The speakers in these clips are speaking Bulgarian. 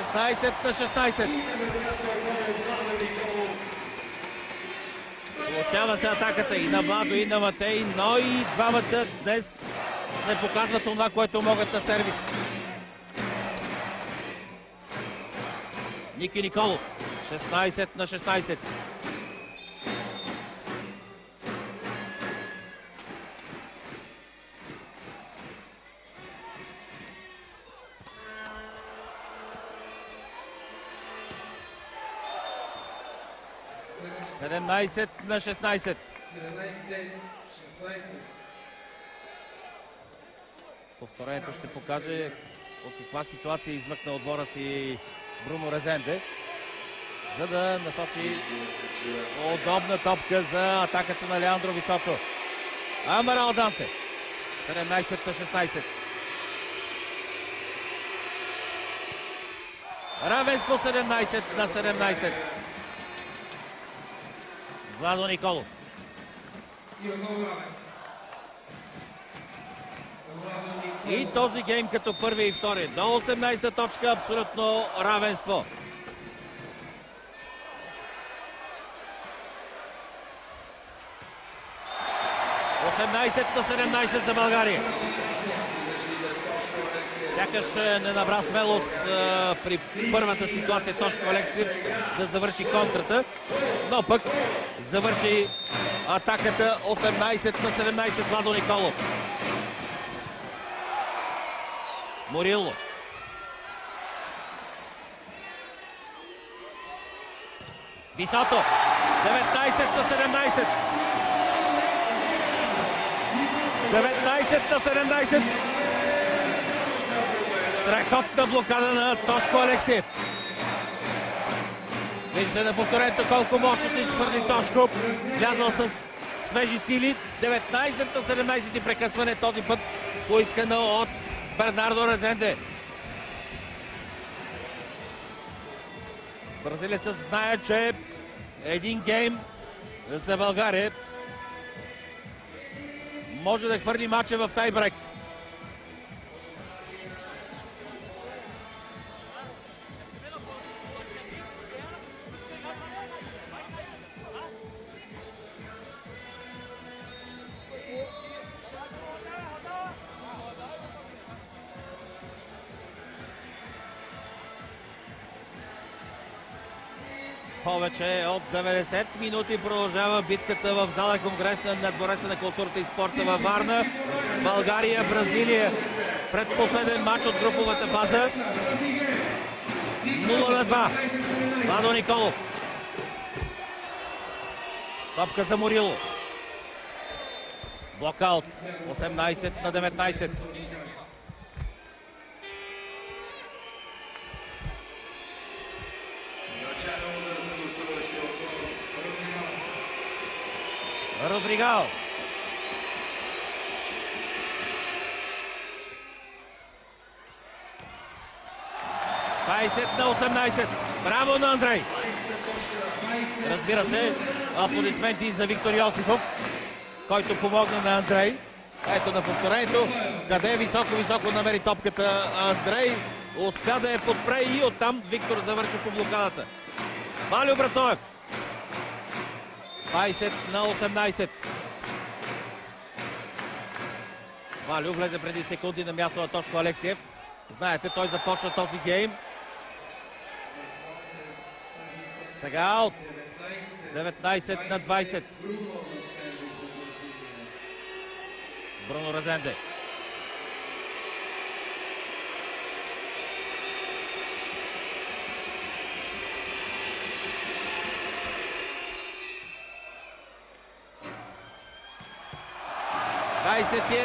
16-16. Получава се атаката и на Владо, и на Матей, но и двамата днес не показват това, което могат на сервис. Ники Николов. 16-16. Седемнайсет на 16. Повторението ще покаже от каква ситуация измъкна отбора си Бруно Резенде, за да насочи удобна топка за атаката на Леандро Висото. Амарал Данте. 17 на 16. Равенство 17 на 17. Владо Николов. И този гейм като първи и втори. До 18 точка абсолютно равенство. На 17 за България. Сякаш не набра смелост при първата ситуация Тошко Алексиев да завърши контрата, но пък завърши атаката 18 на 17 Владо Николов. Морило. Висото. 19 на 17. 19 на 17. Страхотна блокада на Тошко Алексиев. Вижда на повторението колко мощно се изхвърли Тошко. Влязал с свежи сили. 19 на 17 и прекъсване този път поискано от Бернардо Резенде. Бразилецът знае, че един гейм за България може да хвърли мача в тайбрек. Повече от 90 минути продължава битката в зала Конгресна на Двореца на културата и спорта във Варна. България, Бразилия. Предпоследен матч от груповата фаза. 0-2. Владо Николов. Топка за Морило. Блокаут. 18 на 19. Родригал. На 18. Браво на Андрей. Разбира се, аплодисменти за Виктор Йосифов, който помогна на Андрей. Ето на повторението, къде високо намери топката Андрей. Успя да я подпре и оттам Виктор завърши по блокадата. Валю Братоев. 20 на 18. Валю влезе преди секунди на място на Тошко Алексиев. Знаете, той започна този гейм. Сега аут. 19 на 20. Бруно Резенде.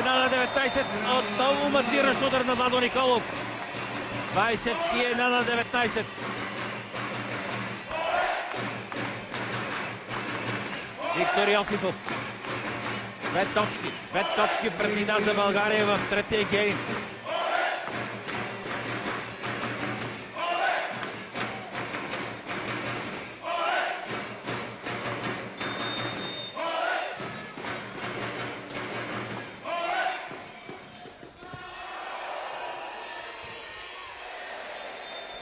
На 19. Отново матиращ удар на Владо Николов. 21 на 19. Виктор Йосифов. Две точки преднина за България в третия гейм.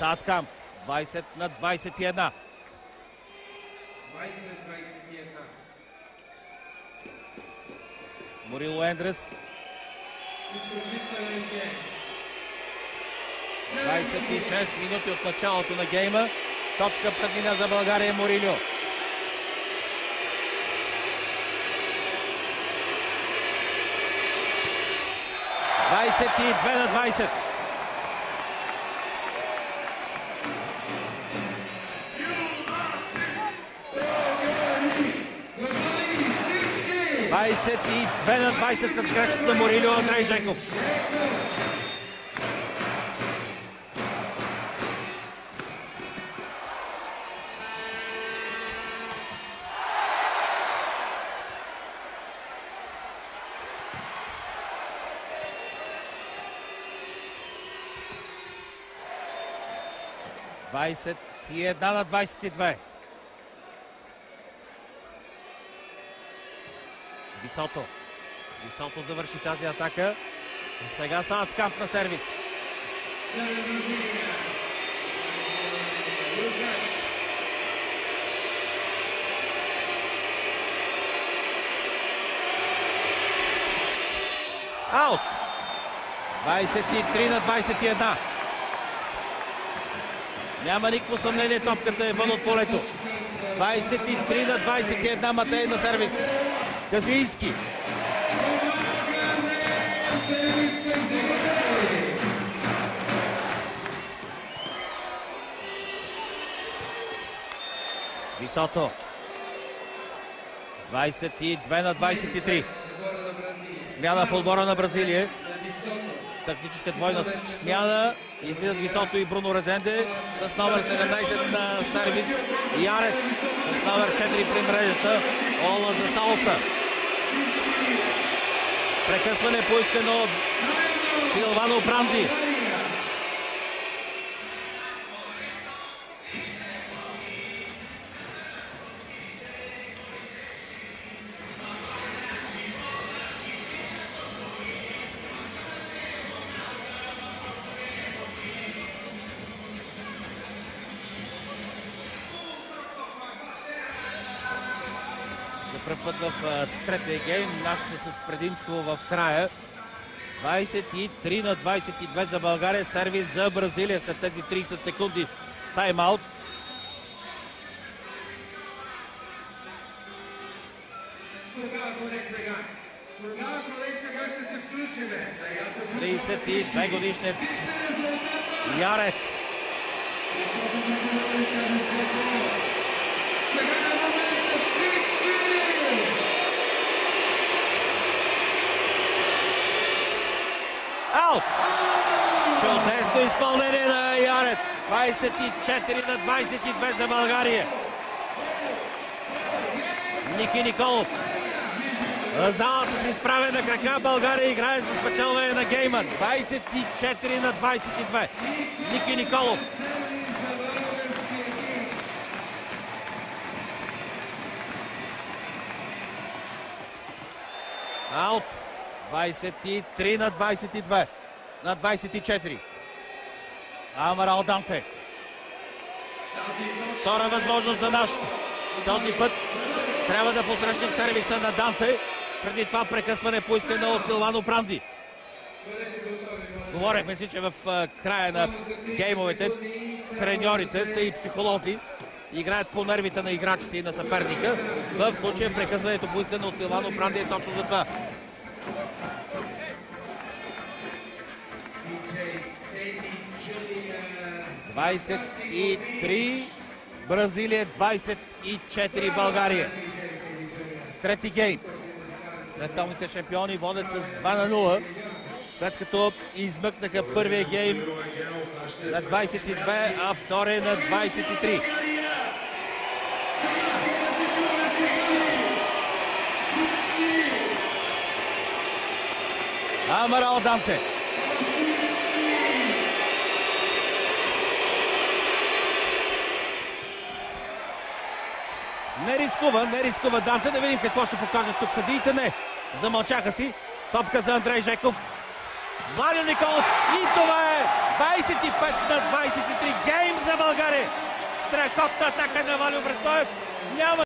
Сааткамп 20-21. Мурило Ендрес. 26 минути от началото на гейма. Точка преднина за България, Мурило. Двадесет и 2-20. Двадесет и 2-20 след грешката на Мурило, Андрей Жеков. Двадесет и 1-22. Висото завърши тази атака. И сега Сааткамп на сервис. Аут! 23-21. Няма никакво съмнение, топката е вън от полето. 23-21, Матей на сервис. Казийски. Висото. 22-23. Смяна в отбора на Бразилия. Тактическа двойна смяна. Излизат Висото и Бруно Резенде с номер 17 на сервис. Ярет с номер 4 при мрежата. Ола за Сауса. Прекъсване поискано от Силвано Пранди. Път в третия гейм, нашите с предимство в края. 23-22 за България, сервис за Бразилия след тези 30 секунди тайм-аут. Тридесет и 2 годишният Ярет. Аут! Чудесно изпълнение на Ярет. 24-22 за България. Ники Николов. Залата се изправя на крака. България играе за спечелване на гейма. 24-22. Ники Николов. Аут. 23-22 на 24. Амарал Данте. Втора възможност за нашите. Този път трябва да посрещнем сервиса на Данте. Преди това прекъсване поискано от Силвано Пранди. Говорихме си, че в края на геймовете треньорите са и психолози. Играят по нервите на играчите и на съперника. В случая прекъсването поискано от Силвано Пранди е точно за това. Двадесет и 3 Бразилия, 24 България. Трети гейм. Световните шампиони водят с 2-0, след като измъкнаха първия гейм на 22, а втория на 23. Амарал Данте. Не рискува Данте. Да видим какво ще покажат тук съдиите. Не. Замълчаха си. Топка за Андрей Жеков. Владо Николов и това е 25-23. Гейм за България. Страхотна атака на Валю Братоев. Няма